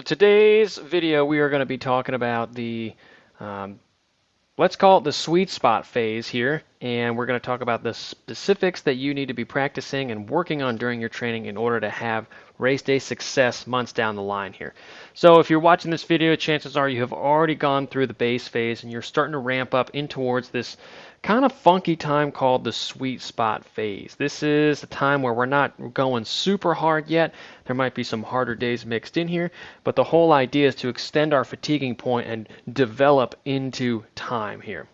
Today's video we are going to be talking about the let's call it the sweet spot phase here, and we're going to talk about the specifics that you need to be practicing and working on during your training in order to have race day success months down the line here. So if you're watching this video, chances are you have already gone through the base phase and you're starting to ramp up in towards this kind of funky time called the sweet spot phase. This is a time where we're not going super hard yet. There might be some harder days mixed in here, but the whole idea is to extend our fatiguing point and develop into time here.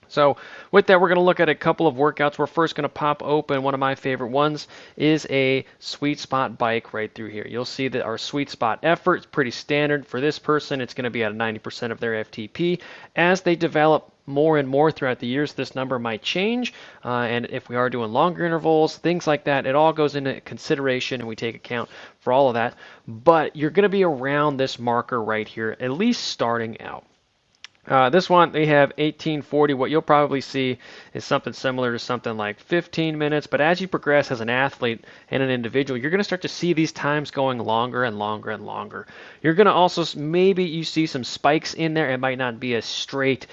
So with that, we're going to look at a couple of workouts. We're first going to pop open. One of my favorite ones is a sweet spot bike right through here. You'll see that our sweet spot effort is pretty standard. For this person, it's going to be at 90% of their FTP. As they develop more and more throughout the years, this number might change. And if we are doing longer intervals, things like that, it all goes into consideration and we take account for all of that. But you're going to be around this marker right here, at least starting out. This one, they have 1840. What you'll probably see is something similar to something like 15 minutes. But as you progress as an athlete and an individual, you're going to start to see these times going longer and longer and longer. You're going to also, maybe you see some spikes in there. It might not be a straight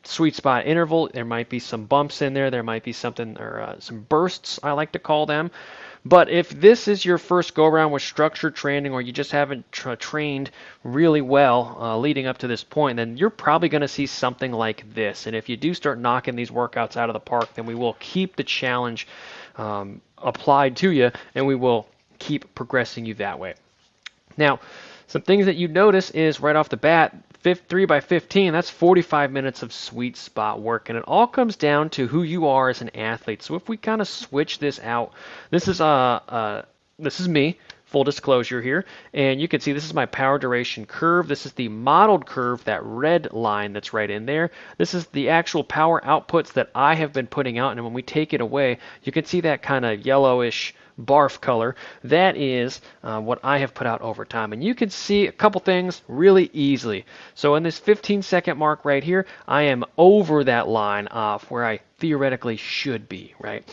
sweet spot interval. There might be some bumps in there. There might be something, or some bursts, I like to call them. But if this is your first go-around with structured training, or you just haven't trained really well leading up to this point, then you're probably going to see something like this. And if you do start knocking these workouts out of the park, then we will keep the challenge applied to you, and we will keep progressing you that way. Now, some things that you notice is right off the bat, 3 by 15, that's 45 minutes of sweet spot work, and it all comes down to who you are as an athlete. So if we kind of switch this out, this is me, full disclosure here, and you can see this is my power duration curve. This is the modeled curve, that red line that's right in there. This is the actual power outputs that I have been putting out, and when we take it away, you can see that kind of yellowish barf color. That is what I have put out over time, and you can see a couple things really easily. So in this 15-second mark right here, I am over that line off where I theoretically should be, right?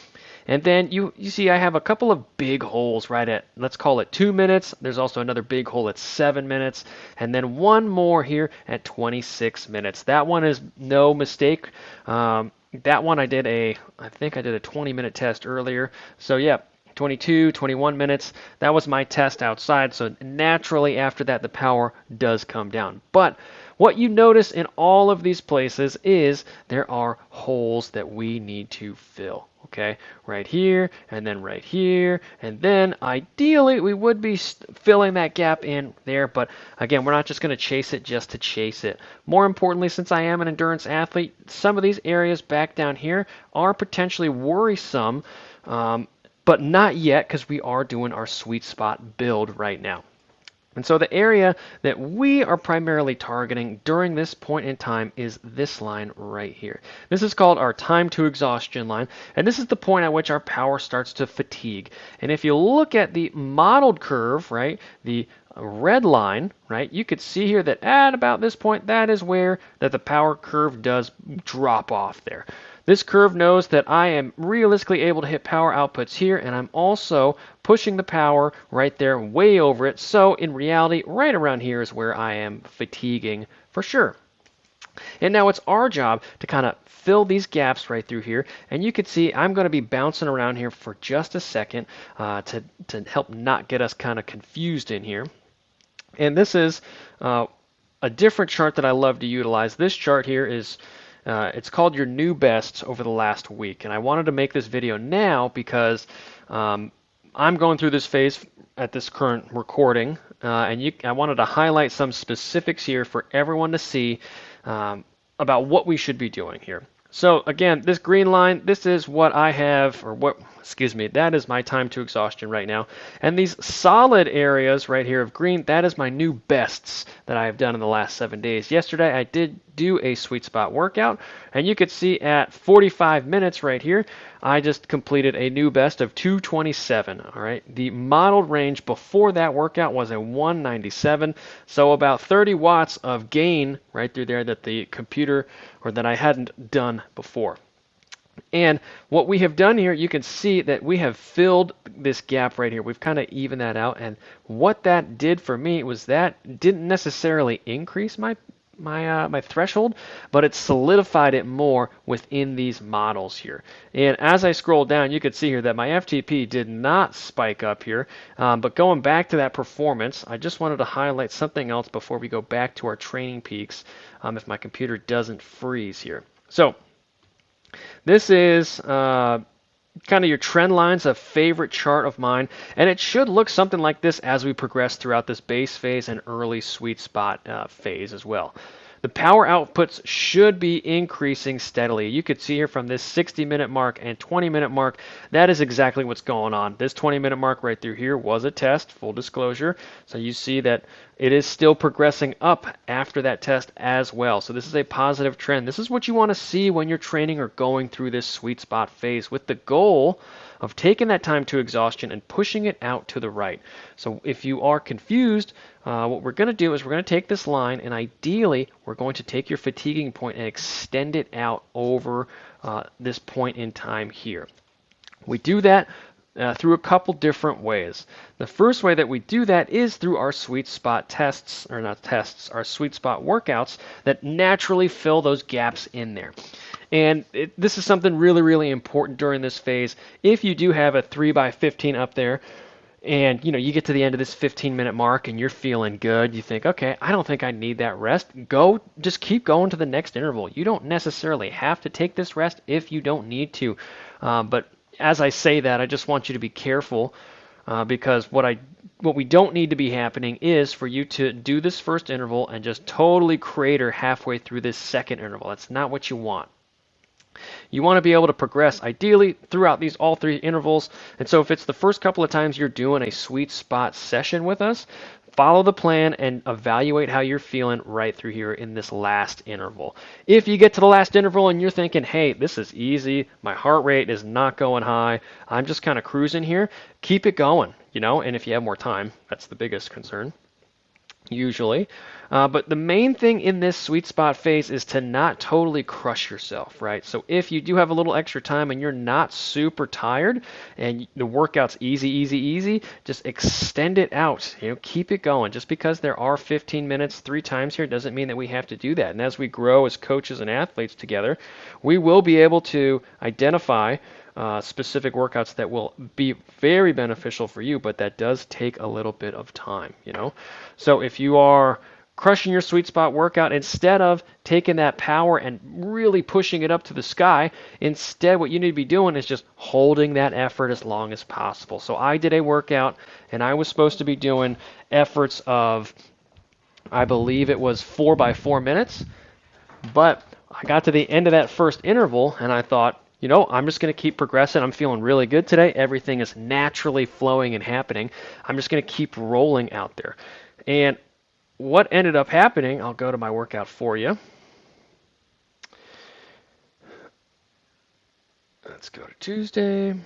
And then you see I have a couple of big holes right at, let's call it 2 minutes. There's also another big hole at 7 minutes, and then one more here at 26 minutes. That one is no mistake. That one I think I did a 20-minute test earlier. So yeah, 22, 21 minutes. That was my test outside. So naturally after that, the power does come down. But what you notice in all of these places is there are holes that we need to fill. Okay, right here, and then right here, and then ideally we would be filling that gap in there, but again, we're not just going to chase it just to chase it. More importantly, since I am an endurance athlete, some of these areas back down here are potentially worrisome, but not yet, because we are doing our sweet spot build right now. And so the area that we are primarily targeting during this point in time is this line right here. This is called our time to exhaustion line, and this is the point at which our power starts to fatigue. And if you look at the modeled curve, right, the red line, right, you could see here that at about this point, that is where that the power curve does drop off there. This curve knows that I am realistically able to hit power outputs here, and I'm also pushing the power right there way over it. So in reality, right around here is where I am fatiguing for sure. And now it's our job to kind of fill these gaps right through here. And you can see I'm going to be bouncing around here for just a second to help not get us kind of confused in here. And this is a different chart that I love to utilize. This chart here is it's called your new bests over the last week, and I wanted to make this video now because I'm going through this phase at this current recording, and I wanted to highlight some specifics here for everyone to see about what we should be doing here. So again, this green line, this is what I have, that is my time to exhaustion right now. And these solid areas right here of green, that is my new bests that I have done in the last 7 days. Yesterday, I did do a sweet spot workout, and you could see at 45 minutes right here, I just completed a new best of 227, all right? The modeled range before that workout was a 197, so about 30 watts of gain right through there that the computer, or that I hadn't done before. And what we have done here, you can see that we have filled this gap right here. We've kind of evened that out. And what that did for me was that didn't necessarily increase my threshold, but it solidified it more within these models here. And as I scroll down, you can see here that my FTP did not spike up here. But going back to that performance, I just wanted to highlight something else before we go back to our training peaks, if my computer doesn't freeze here. So this is kind of your trend lines, a favorite chart of mine, and it should look something like this as we progress throughout this base phase and early sweet spot phase as well. The power outputs should be increasing steadily. You could see here from this 60-minute mark and 20-minute mark, that is exactly what's going on. This 20-minute mark right through here was a test, full disclosure. So you see that it is still progressing up after that test as well. So this is a positive trend. This is what you want to see when you're training or going through this sweet spot phase, with the goal of taking that time to exhaustion and pushing it out to the right. So if you are confused, what we're going to do is we're going to take this line, and ideally we're going to take your fatiguing point and extend it out over this point in time here. We do that through a couple different ways. The first way that we do that is through our sweet spot tests, or not tests, our sweet spot workouts that naturally fill those gaps in there. And this is something really, really important during this phase. If you do have a 3x15 up there, and you get to the end of this 15-minute mark and you're feeling good, you think, okay, I don't think I need that rest. Just keep going to the next interval. You don't necessarily have to take this rest if you don't need to. But as I say that, I just want you to be careful, because what we don't need to be happening is for you to do this first interval and just totally crater halfway through this second interval. That's not what you want. You want to be able to progress ideally throughout these all three intervals. And so if it's the first couple of times you're doing a sweet spot session with us, follow the plan and evaluate how you're feeling right through here in this last interval. If you get to the last interval and you're thinking, hey, this is easy, my heart rate is not going high, I'm just kind of cruising here, keep it going, and if you have more time, that's the biggest concern usually. But the main thing in this sweet spot phase is to not totally crush yourself, right? So if you do have a little extra time and you're not super tired and the workout's easy, just extend it out. Keep it going. Just because there are 15 minutes 3 times here doesn't mean that we have to do that. And as we grow as coaches and athletes together, we will be able to identify specific workouts that will be very beneficial for you, but that does take a little bit of time, So if you are crushing your sweet spot workout, instead of taking that power and really pushing it up to the sky, instead what you need to be doing is just holding that effort as long as possible. So I did a workout and I was supposed to be doing efforts of, I believe it was 4x4 minutes, but I got to the end of that first interval and I thought, I'm just going to keep progressing. I'm feeling really good today. Everything is naturally flowing and happening. I'm just going to keep rolling out there. And what ended up happening, I'll go to my workout for you. Let's go to Tuesday.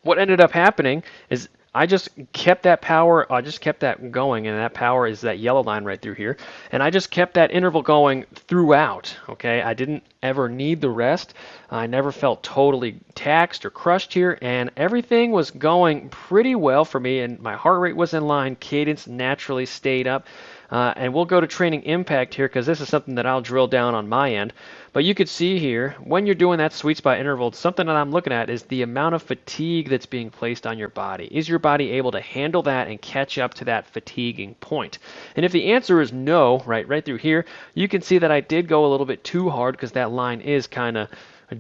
What ended up happening is I just kept that power, I just kept that going, and that power is that yellow line right through here. And I just kept that interval going throughout, okay? I didn't ever need the rest. I never felt totally taxed or crushed here, and everything was going pretty well for me, and my heart rate was in line, cadence naturally stayed up. And we'll go to training impact here because this is something that I'll drill down on my end. But you could see here, when you're doing that sweet spot interval, something that I'm looking at is the amount of fatigue that's being placed on your body. Is your body able to handle that and catch up to that fatiguing point? And if the answer is no, right through here, you can see that I did go a little bit too hard because that line is kind of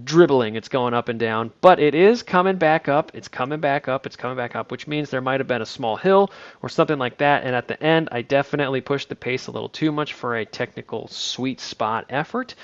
dribbling. It's going up and down, but it is coming back up. It's coming back up. It's coming back up, which means there might have been a small hill or something like that. And at the end, I definitely pushed the pace a little too much for a technical sweet spot effort.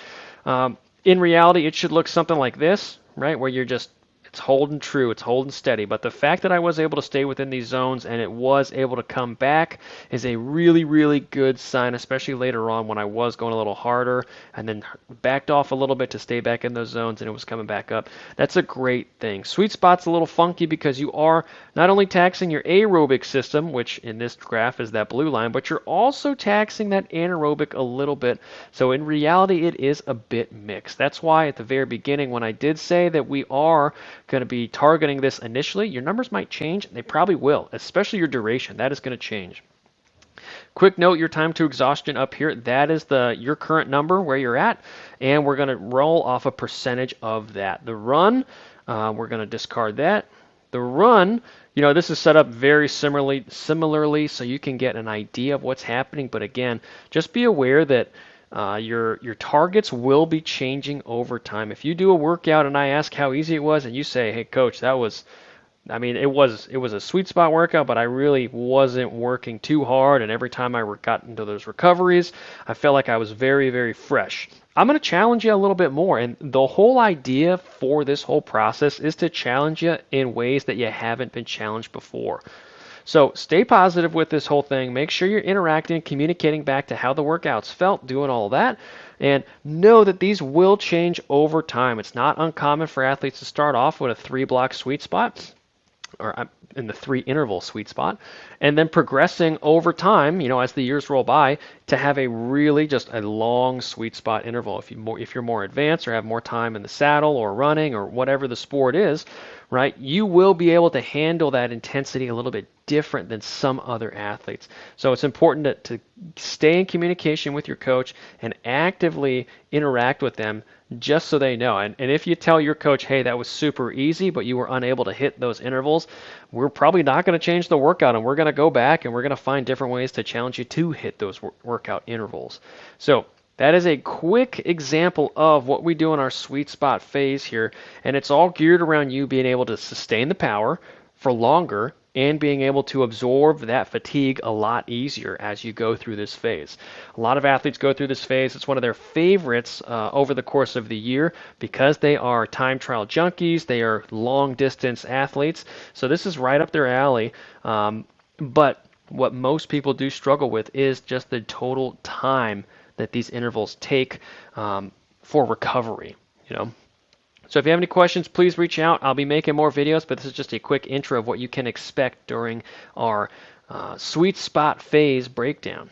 In reality, it should look something like this, right? Where you're just It's holding true, it's holding steady. But the fact that I was able to stay within these zones and it was able to come back is a really, really good sign, especially later on when I was going a little harder and then backed off a little bit to stay back in those zones and it was coming back up. That's a great thing. Sweet spot's a little funky because you are not only taxing your aerobic system, which in this graph is that blue line, but you're also taxing that anaerobic a little bit. So in reality, it is a bit mixed. That's why at the very beginning, when I did say that we are going to be targeting this initially, your numbers might change. They probably will, especially your duration. That is going to change. Quick note, your time to exhaustion up here, that is your current number where you're at, and we're going to roll off a percentage of that. The run, we're going to discard that. The run, this is set up very similarly so you can get an idea of what's happening, but again, just be aware that your targets will be changing over time. If you do a workout and I ask how easy it was and you say, hey coach, it was a sweet spot workout, but I really wasn't working too hard, and every time I got into those recoveries, I felt like I was very, very fresh. I'm going to challenge you a little bit more, and the whole idea for this whole process is to challenge you in ways that you haven't been challenged before. So stay positive with this whole thing. Make sure you're interacting, communicating back to how the workouts felt, doing all that, and know that these will change over time. It's not uncommon for athletes to start off with a 3-block sweet spot, or in the 3 interval sweet spot, and then progressing over time, as the years roll by, to have a really just a long sweet spot interval. If you're more advanced or have more time in the saddle or running or whatever the sport is, right, you will be able to handle that intensity a little bit different than some other athletes. So it's important to stay in communication with your coach and actively interact with them just so they know. And if you tell your coach, hey, that was super easy, but you were unable to hit those intervals, we're probably not going to change the workout, and we're going to go back and we're going to find different ways to challenge you to hit those workout intervals. So that is a quick example of what we do in our sweet spot phase here, and it's all geared around you being able to sustain the power for longer and being able to absorb that fatigue a lot easier as you go through this phase. A lot of athletes go through this phase. It's one of their favorites over the course of the year because they are time trial junkies. They are long distance athletes. So this is right up their alley. But what most people do struggle with is just the total time that these intervals take for recovery, So if you have any questions, please reach out. I'll be making more videos, but this is just a quick intro of what you can expect during our sweet spot phase breakdown.